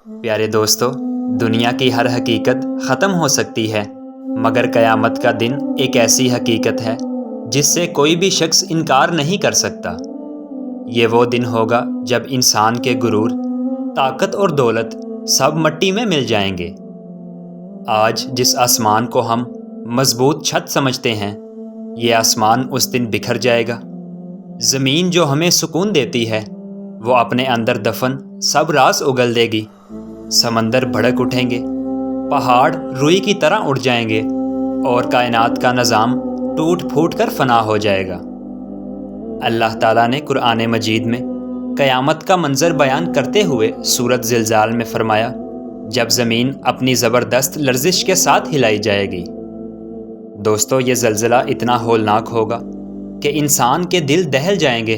پیارے دوستو، دنیا کی ہر حقیقت ختم ہو سکتی ہے، مگر قیامت کا دن ایک ایسی حقیقت ہے جس سے کوئی بھی شخص انکار نہیں کر سکتا۔ یہ وہ دن ہوگا جب انسان کے غرور، طاقت اور دولت سب مٹی میں مل جائیں گے۔ آج جس آسمان کو ہم مضبوط چھت سمجھتے ہیں، یہ آسمان اس دن بکھر جائے گا۔ زمین جو ہمیں سکون دیتی ہے، وہ اپنے اندر دفن سب راز اگل دے گی۔ سمندر بھڑک اٹھیں گے، پہاڑ روئی کی طرح اڑ جائیں گے، اور کائنات کا نظام ٹوٹ پھوٹ کر فنا ہو جائے گا۔ اللہ تعالیٰ نے قرآن مجید میں قیامت کا منظر بیان کرتے ہوئے سورۃ زلزال میں فرمایا، جب زمین اپنی زبردست لرزش کے ساتھ ہلائی جائے گی۔ دوستو، یہ زلزلہ اتنا ہولناک ہوگا کہ انسان کے دل دہل جائیں گے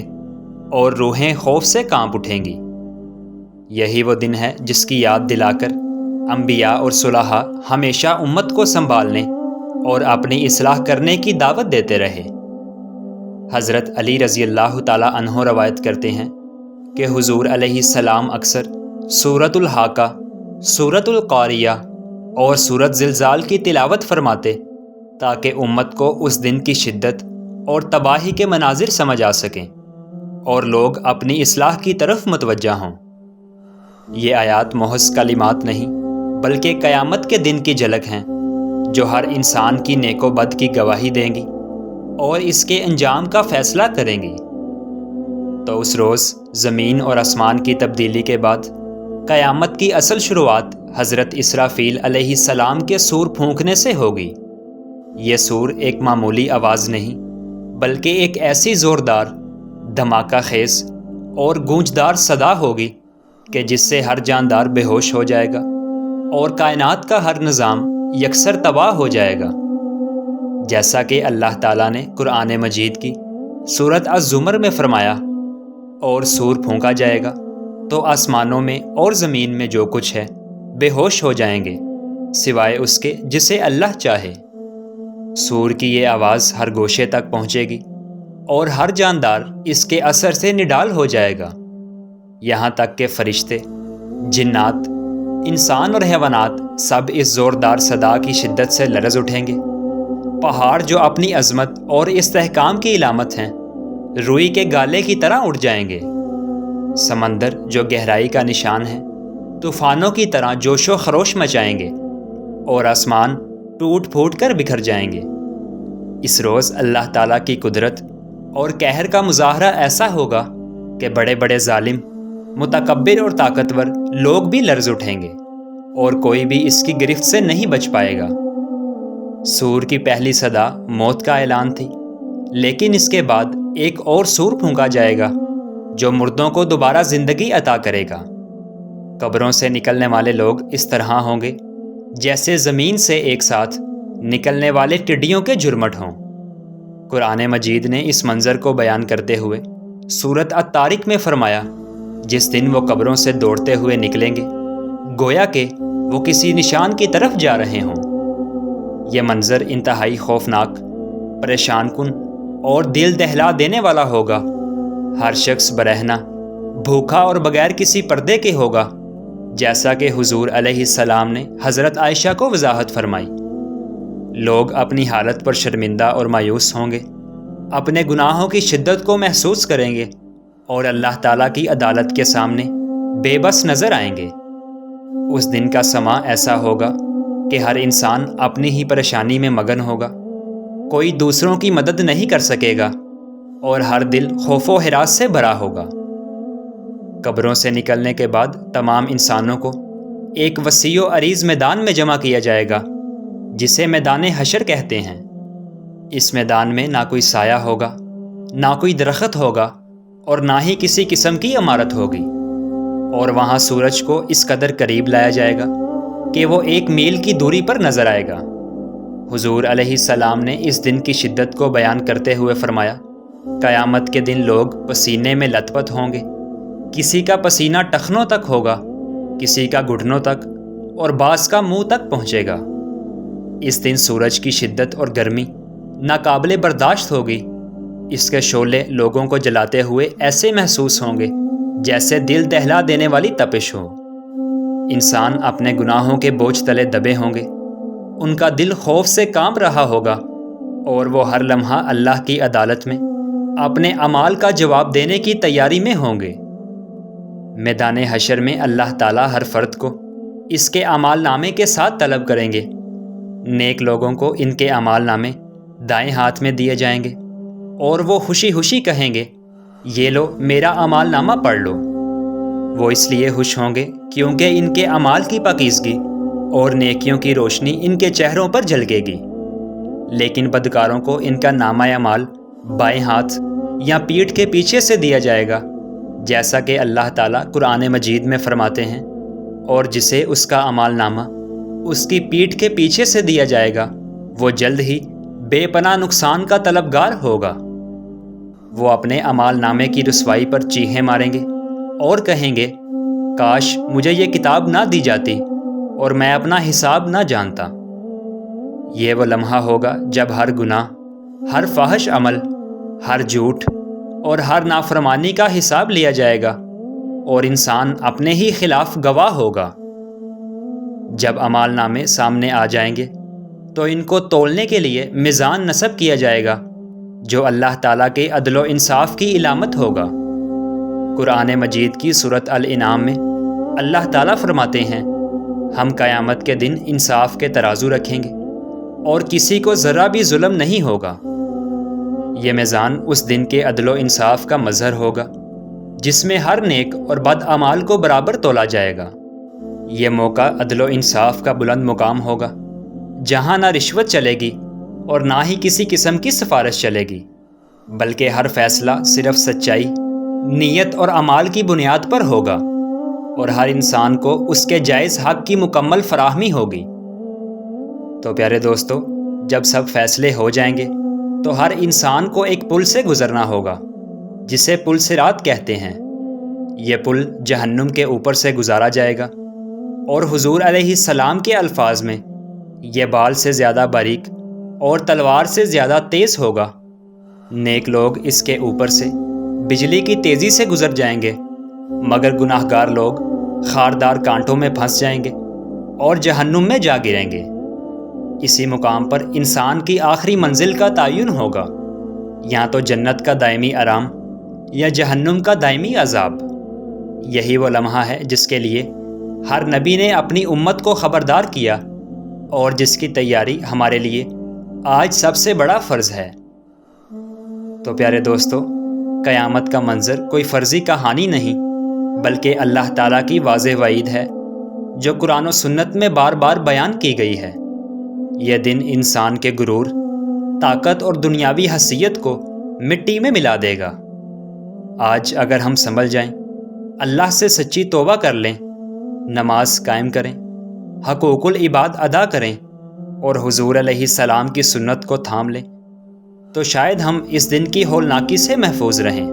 اور روحیں خوف سے کانپ اٹھیں گی۔ یہی وہ دن ہے جس کی یاد دلا کر انبیاء اور صلحاء ہمیشہ امت کو سنبھالنے اور اپنی اصلاح کرنے کی دعوت دیتے رہے۔ حضرت علی رضی اللہ تعالیٰ عنہ روایت کرتے ہیں کہ حضور علیہ السلام اکثر سورۃ الحاقہ، سورۃ القاریہ اور سورۃ زلزال کی تلاوت فرماتے تاکہ امت کو اس دن کی شدت اور تباہی کے مناظر سمجھ آ سکیں اور لوگ اپنی اصلاح کی طرف متوجہ ہوں۔ یہ آیات محض کلمات نہیں، بلکہ قیامت کے دن کی جھلک ہیں جو ہر انسان کی نیک و بد کی گواہی دیں گی اور اس کے انجام کا فیصلہ کریں گی۔ تو اس روز زمین اور آسمان کی تبدیلی کے بعد قیامت کی اصل شروعات حضرت اسرافیل علیہ السلام کے سور پھونکنے سے ہوگی۔ یہ سور ایک معمولی آواز نہیں، بلکہ ایک ایسی زوردار، دھماکہ خیز اور گونجدار صدا ہوگی کہ جس سے ہر جاندار بے ہوش ہو جائے گا اور کائنات کا ہر نظام یکسر تباہ ہو جائے گا۔ جیسا کہ اللہ تعالیٰ نے قرآن مجید کی سورۃ الزمر میں فرمایا، اور سور پھونکا جائے گا تو آسمانوں میں اور زمین میں جو کچھ ہے بے ہوش ہو جائیں گے، سوائے اس کے جسے اللہ چاہے۔ سور کی یہ آواز ہر گوشے تک پہنچے گی اور ہر جاندار اس کے اثر سے نڈال ہو جائے گا، یہاں تک کہ فرشتے، جنات، انسان اور حیوانات سب اس زوردار صدا کی شدت سے لرز اٹھیں گے۔ پہاڑ جو اپنی عظمت اور استحکام کی علامت ہیں، روئی کے گالے کی طرح اڑ جائیں گے۔ سمندر جو گہرائی کا نشان ہے، طوفانوں کی طرح جوش و خروش مچائیں گے، اور آسمان ٹوٹ پھوٹ کر بکھر جائیں گے۔ اس روز اللہ تعالیٰ کی قدرت اور قہر کا مظاہرہ ایسا ہوگا کہ بڑے بڑے ظالم، متکبر اور طاقتور لوگ بھی لرز اٹھیں گے، اور کوئی بھی اس کی گرفت سے نہیں بچ پائے گا۔ سور کی پہلی صدا موت کا اعلان تھی، لیکن اس کے بعد ایک اور سور پھونکا جائے گا جو مردوں کو دوبارہ زندگی عطا کرے گا۔ قبروں سے نکلنے والے لوگ اس طرح ہوں گے جیسے زمین سے ایک ساتھ نکلنے والے ٹڈیوں کے جھرمٹ ہوں۔ قرآن مجید نے اس منظر کو بیان کرتے ہوئے سورۃ الطارق میں فرمایا، جس دن وہ قبروں سے دوڑتے ہوئے نکلیں گے، گویا کہ وہ کسی نشان کی طرف جا رہے ہوں۔ یہ منظر انتہائی خوفناک، پریشان کن اور دل دہلا دینے والا ہوگا۔ ہر شخص برہنہ، بھوکا اور بغیر کسی پردے کے ہوگا، جیسا کہ حضور علیہ السلام نے حضرت عائشہ کو وضاحت فرمائی۔ لوگ اپنی حالت پر شرمندہ اور مایوس ہوں گے، اپنے گناہوں کی شدت کو محسوس کریں گے اور اللہ تعالیٰ کی عدالت کے سامنے بے بس نظر آئیں گے۔ اس دن کا سماں ایسا ہوگا کہ ہر انسان اپنی ہی پریشانی میں مگن ہوگا، کوئی دوسروں کی مدد نہیں کر سکے گا، اور ہر دل خوف و ہراس سے بھرا ہوگا۔ قبروں سے نکلنے کے بعد تمام انسانوں کو ایک وسیع و عریض میدان میں جمع کیا جائے گا، جسے میدان حشر کہتے ہیں۔ اس میدان میں نہ کوئی سایہ ہوگا، نہ کوئی درخت ہوگا، اور نہ ہی کسی قسم کی عمارت ہوگی، اور وہاں سورج کو اس قدر قریب لایا جائے گا کہ وہ 1 میل کی دوری پر نظر آئے گا۔ حضور علیہ السلام نے اس دن کی شدت کو بیان کرتے ہوئے فرمایا، قیامت کے دن لوگ پسینے میں لت پت ہوں گے، کسی کا پسینہ ٹخنوں تک ہوگا، کسی کا گھٹنوں تک، اور بعض کا منہ تک پہنچے گا۔ اس دن سورج کی شدت اور گرمی ناقابل برداشت ہوگی، اس کے شعلے لوگوں کو جلاتے ہوئے ایسے محسوس ہوں گے جیسے دل دہلا دینے والی تپش ہو۔ انسان اپنے گناہوں کے بوجھ تلے دبے ہوں گے، ان کا دل خوف سے کانپ رہا ہوگا، اور وہ ہر لمحہ اللہ کی عدالت میں اپنے اعمال کا جواب دینے کی تیاری میں ہوں گے۔ میدان حشر میں اللہ تعالیٰ ہر فرد کو اس کے اعمال نامے کے ساتھ طلب کریں گے۔ نیک لوگوں کو ان کے اعمال نامے دائیں ہاتھ میں دیے جائیں گے، اور وہ خوشی خوشی کہیں گے، یہ لو میرا اعمال نامہ پڑھ لو۔ وہ اس لیے خوش ہوں گے کیونکہ ان کے اعمال کی پاکیزگی اور نیکیوں کی روشنی ان کے چہروں پر جھلکے گی۔ لیکن بدکاروں کو ان کا نامہ اعمال بائیں ہاتھ یا پیٹھ کے پیچھے سے دیا جائے گا، جیسا کہ اللہ تعالیٰ قرآن مجید میں فرماتے ہیں، اور جسے اس کا اعمال نامہ اس کی پیٹھ کے پیچھے سے دیا جائے گا وہ جلد ہی بے پناہ نقصان کا طلبگار ہوگا۔ وہ اپنے اعمال نامے کی رسوائی پر چیخیں ماریں گے اور کہیں گے، کاش مجھے یہ کتاب نہ دی جاتی اور میں اپنا حساب نہ جانتا۔ یہ وہ لمحہ ہوگا جب ہر گناہ، ہر فاحش عمل، ہر جھوٹ اور ہر نافرمانی کا حساب لیا جائے گا، اور انسان اپنے ہی خلاف گواہ ہوگا۔ جب اعمال نامے سامنے آ جائیں گے تو ان کو تولنے کے لیے میزان نصب کیا جائے گا، جو اللہ تعالیٰ کے عدل و انصاف کی علامت ہوگا۔ قرآن مجید کی سورۃ الانعام میں اللہ تعالیٰ فرماتے ہیں، ہم قیامت کے دن انصاف کے ترازو رکھیں گے اور کسی کو ذرا بھی ظلم نہیں ہوگا۔ یہ میزان اس دن کے عدل و انصاف کا مظہر ہوگا، جس میں ہر نیک اور بد اعمال کو برابر تولا جائے گا۔ یہ موقع عدل و انصاف کا بلند مقام ہوگا، جہاں نہ رشوت چلے گی اور نہ ہی کسی قسم کی سفارش چلے گی، بلکہ ہر فیصلہ صرف سچائی، نیت اور اعمال کی بنیاد پر ہوگا، اور ہر انسان کو اس کے جائز حق کی مکمل فراہمی ہوگی۔ تو پیارے دوستو، جب سب فیصلے ہو جائیں گے تو ہر انسان کو ایک پل سے گزرنا ہوگا، جسے پل صراط کہتے ہیں۔ یہ پل جہنم کے اوپر سے گزارا جائے گا، اور حضور علیہ السلام کے الفاظ میں یہ بال سے زیادہ باریک اور تلوار سے زیادہ تیز ہوگا۔ نیک لوگ اس کے اوپر سے بجلی کی تیزی سے گزر جائیں گے، مگر گناہ گار لوگ خاردار کانٹوں میں پھنس جائیں گے اور جہنم میں جا گریں گے۔ اسی مقام پر انسان کی آخری منزل کا تعین ہوگا، یا تو جنت کا دائمی آرام یا جہنم کا دائمی عذاب۔ یہی وہ لمحہ ہے جس کے لیے ہر نبی نے اپنی امت کو خبردار کیا، اور جس کی تیاری ہمارے لیے آج سب سے بڑا فرض ہے۔ تو پیارے دوستو، قیامت کا منظر کوئی فرضی کہانی نہیں، بلکہ اللہ تعالیٰ کی واضح وعید ہے، جو قرآن و سنت میں بار بار بیان کی گئی ہے۔ یہ دن انسان کے غرور، طاقت اور دنیاوی حیثیت کو مٹی میں ملا دے گا۔ آج اگر ہم سنبھل جائیں، اللہ سے سچی توبہ کر لیں، نماز قائم کریں، حقوق العباد ادا کریں، اور حضور علیہ السلام کی سنت کو تھام لیں، تو شاید ہم اس دن کی ہولناکی سے محفوظ رہیں۔